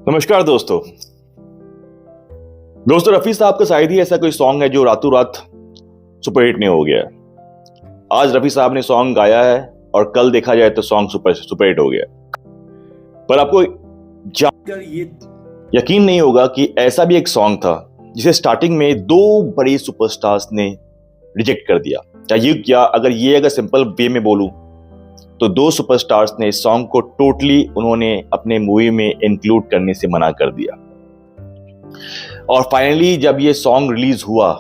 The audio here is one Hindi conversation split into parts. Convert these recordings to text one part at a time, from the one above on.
नमस्कार दोस्तों। रफी साहब का शायद ही ऐसा कोई सॉन्ग है जो रातों रात सुपरहिट नहीं हो गया है। आज रफी साहब ने सॉन्ग गाया है और कल देखा जाए तो सॉन्ग सुपरहिट हो गया। पर आपको जानकर ये यकीन नहीं होगा कि ऐसा भी एक सॉन्ग था जिसे स्टार्टिंग में दो बड़े सुपरस्टार्स ने रिजेक्ट कर दिया। अगर सिंपल वे में बोलूं तो दो सुपरस्टार्स ने इस सॉन्ग को टोटली उन्होंने अपने मूवी में इंक्लूड करने से मना कर दिया। और फाइनली जब ये सॉन्ग रिलीज हुआ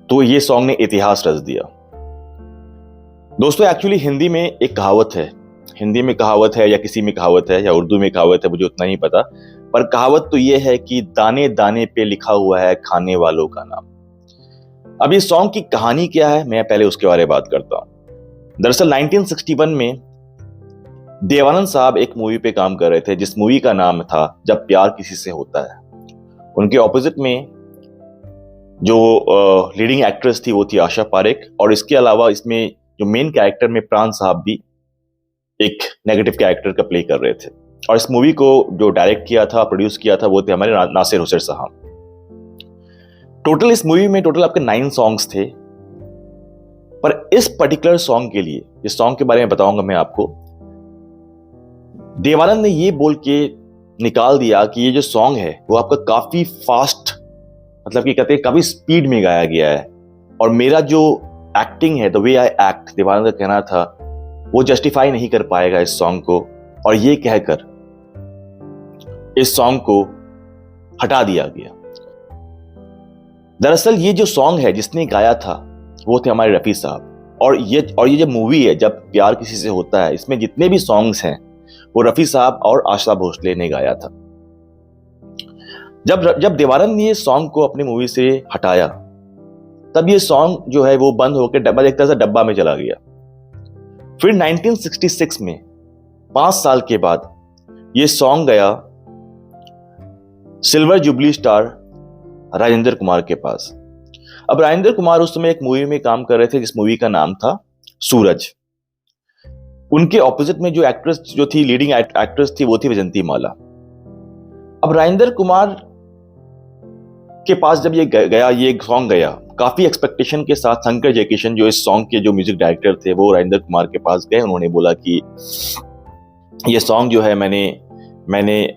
तो ये सॉन्ग ने इतिहास रच दिया। दोस्तों एक्चुअली हिंदी में एक कहावत है, या किसी में कहावत है या उर्दू में कहावत है, मुझे उतना नहीं पता, पर कहावत तो ये है कि दाने दाने पे लिखा हुआ है खाने वालों का नाम। अब इस सॉन्ग की कहानी क्या है, मैं पहले उसके बारे में बात करता हूं। दरअसल 1961 में देवानंद साहब एक मूवी पे काम कर रहे थे जिस मूवी का नाम था जब प्यार किसी से होता है। उनके ऑपोजिट में जो लीडिंग एक्ट्रेस थी वो थी आशा पारेख, और इसके अलावा इसमें जो मेन कैरेक्टर में प्राण साहब भी एक नेगेटिव कैरेक्टर का प्ले कर रहे थे। और इस मूवी को जो डायरेक्ट किया था, प्रोड्यूस किया था, वो थे हमारे नासिर हुसैन साहब। टोटल इस मूवी में आपके 9 सॉन्ग्स थे। पर इस पर्टिकुलर सॉन्ग के लिए, इस सॉन्ग के बारे में बताऊंगा मैं आपको, देवानंद ने ये बोल के निकाल दिया कि ये जो सॉन्ग है वो आपका काफी फास्ट, मतलब कि कहते हैं काफी स्पीड में गाया गया है, और मेरा जो एक्टिंग है, the way I act, Dev Anand का कहना था, वो जस्टिफाई नहीं कर पाएगा इस सॉन्ग को। और ये कहकर इस सॉन्ग को हटा दिया गया। दरअसल ये जो सॉन्ग है जिसने गाया था वो थे हमारे रफी साहब। और ये जो मूवी है जब प्यार किसी से होता है, इसमें जितने भी सॉन्ग्स हैं वो रफी साहब और आशा भोसले ने गाया था। जब देवानंद ने ये सॉन्ग को अपनी मूवी से हटाया तब ये सॉन्ग जो है वो बंद होकर डब्बा, एक तरह से डब्बा में चला गया। फिर 1966 में 5 साल के बाद ये सॉन्ग गया silver jubilee star Rajendra Kumar के पास। अब राजेंद्र कुमार उस समय एक मूवी में काम कर रहे थे जिस मूवी का नाम था सूरज। उनके ऑपोजिट में जो एक्ट्रेस जो थी, लीडिंग एक्ट्रेस थी, वो थी वैजंती माला। अब राजेंद्र कुमार के पास जब ये सॉन्ग गया, काफी एक्सपेक्टेशन के साथ शंकर जयकिशन जो इस सॉन्ग के जो म्यूजिक डायरेक्टर थे वो राजेंद्र कुमार के पास गए। उन्होंने बोला कि ये सॉन्ग जो है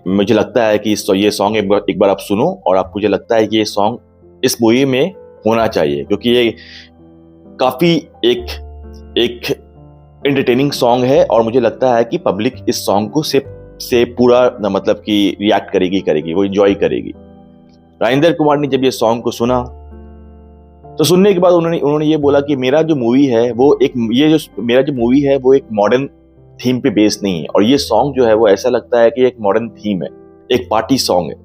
मुझे लगता है कि ये सॉन्ग एक बार आप सुनो, और आप मुझे लगता है कि ये सॉन्ग इस मूवी में होना चाहिए, क्योंकि ये काफी एक एंटरटेनिंग सॉन्ग है और मुझे लगता है कि पब्लिक इस सॉन्ग को से पूरा मतलब कि रिएक्ट करेगी, वो एंजॉय करेगी। राजेंद्र कुमार ने जब ये सॉन्ग को सुना तो सुनने के बाद उन्होंने ये बोला कि मेरा जो मूवी है वो एक मॉडर्न थीम पे बेस्ड नहीं है, और ये सॉन्ग जो है वो ऐसा लगता है कि एक मॉडर्न थीम है, एक पार्टी सॉन्ग है।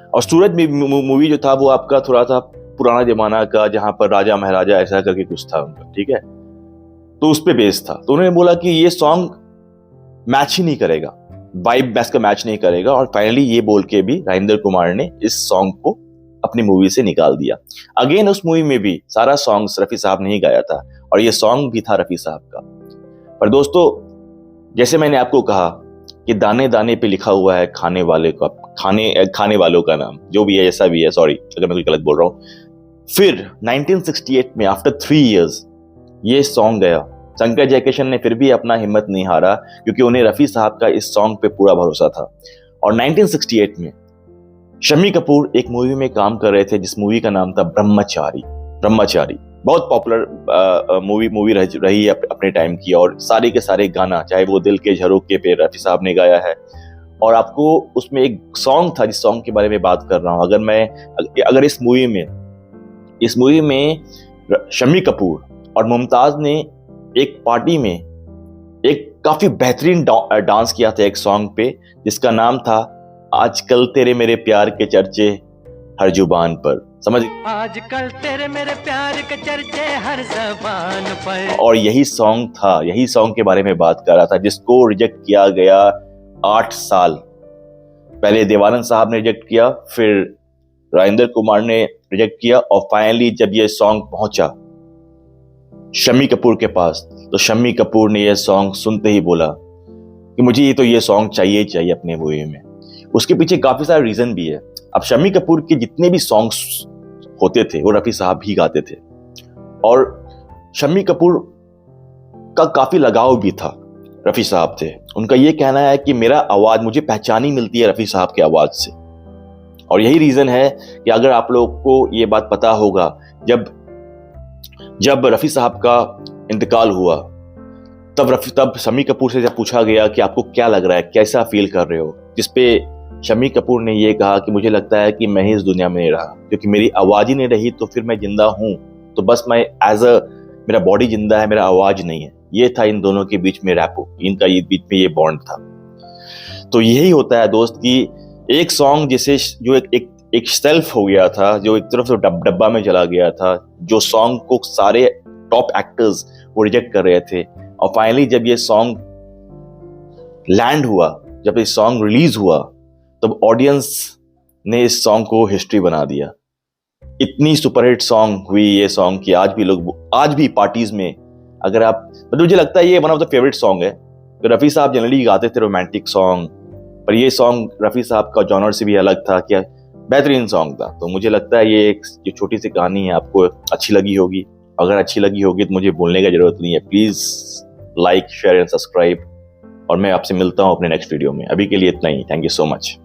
और सूरज मूवी जो था वो आपका थोड़ा सा पुराना जमाना का, जहां पर राजा महाराजा ऐसा करके कुछ था उनका, ठीक है, तो उस पे बेस्ड था। तो उन्होंने बोला कि ये सॉन्ग मैच ही नहीं करेगा, वाइब मैच का मैच नहीं करेगा, और फाइनली ये बोल के भी राजेंद्र कुमार ने इस सॉन्ग को अपनी मूवी से निकाल दिया। अगेन उस मूवी में भी सारा सॉन्ग रफी साहब ने ही गाया था और ये सॉन्ग भी था रफी साहब का। पर दोस्तों, जैसे मैंने आपको कहा कि दाने दाने पे लिखा हुआ है खाने वालों का नाम, जो भी है, ऐसा भी है, सॉरी अगर मैं कुछ गलत बोल रहा हूं। फिर 1968 में आफ्टर 3 इयर्स ये सॉन्ग गया। शंकर जयकिशन ने फिर भी अपना हिम्मत नहीं हारा, क्योंकि उन्हें रफी साहब का इस सॉन्ग पे पूरा भरोसा था। और 1968 में शम्मी कपूर एक मूवी में काम कर रहे थे जिस मूवी का नाम था ब्रह्मचारी। बहुत पॉपुलर मूवी रही है अपने टाइम की, और सारे के सारे गाना, चाहे वो दिल के झरोखे पे रफी साहब ने गाया है, और आपको उसमें एक सॉन्ग था जिस सॉन्ग के बारे में बात कर रहा हूं। अगर इस मूवी में शम्मी कपूर और मुमताज ने एक पार्टी में एक काफी बेहतरीन डांस किया था एक सॉन्ग पे जिसका नाम था आजकल तेरे मेरे प्यार के चर्चे हर जुबान पर, समझ, आजकल तेरे मेरे प्यार के चर्चे हर ज़बान पर। और यही सॉन्ग के बारे में बात कर रहा था जिसको रिजेक्ट किया गया 8 साल पहले। देवानंद साहब ने रिजेक्ट किया, फिर राजेंद्र कुमार ने रिजेक्ट किया, और फाइनली जब ये सॉन्ग पहुंचा शम्मी कपूर के पास तो शम्मी कपूर ने यह सॉन्ग सुनते ही बोला कि मुझे ये सॉन्ग चाहिए ही चाहिए अपने मूवी में। उसके पीछे काफी सारे रीजन भी है। अब शम्मी कपूर के जितने भी सॉन्ग्स होते थे वो रफी साहब ही गाते थे, और शम्मी कपूर का काफी लगाव भी था रफी साहब थे। उनका ये कहना है कि मेरा आवाज, मुझे पहचान ही मिलती है रफी साहब की आवाज से। और यही रीजन है कि अगर आप लोग को ये बात पता होगा, जब रफी साहब का इंतकाल हुआ तब शम्मी कपूर से जब पूछा गया कि आपको क्या लग रहा है, कैसा फील कर रहे हो, जिसपे शम्मी कपूर ने ये कहा कि मुझे लगता है कि मैं ही इस दुनिया में नहीं रहा, क्योंकि मेरी आवाज ही नहीं रही तो फिर मैं जिंदा हूं तो बस मैं मेरा बॉडी जिंदा है, मेरा आवाज नहीं है। ये था इन दोनों के बीच में रैपो, इनका ये बीच में ये बॉन्ड था। तो यही होता है दोस्त कि एक सॉन्ग जिसे जो एक सेल्फ हो गया था, जो एक तरफ से डब्बा में चला गया था, जो सॉन्ग को सारे टॉप एक्टर्स वो रिजेक्ट कर रहे थे, और फाइनली जब ये सॉन्ग लैंड हुआ, जब ये सॉन्ग रिलीज हुआ, तब ऑडियंस ने इस सॉन्ग को हिस्ट्री बना दिया। इतनी सुपरहिट सॉन्ग हुई ये सॉन्ग कि आज भी पार्टीज में अगर आप, मतलब मुझे लगता है ये one of the favourite song है। तो रफी साहब जनरली गाते थे रोमांटिक सॉन्ग, पर ये सॉन्ग रफी साहब का जॉनर से भी अलग था, क्या बेहतरीन सॉन्ग था। तो मुझे लगता है ये एक छोटी सी कहानी है, आपको अच्छी लगी होगी। अगर अच्छी लगी होगी तो मुझे बोलने की जरूरत नहीं है। Please like, share and subscribe, और मैं आपसे मिलता हूँ अपने नेक्स्ट वीडियो में। अभी के लिए इतना ही। Thank you so much.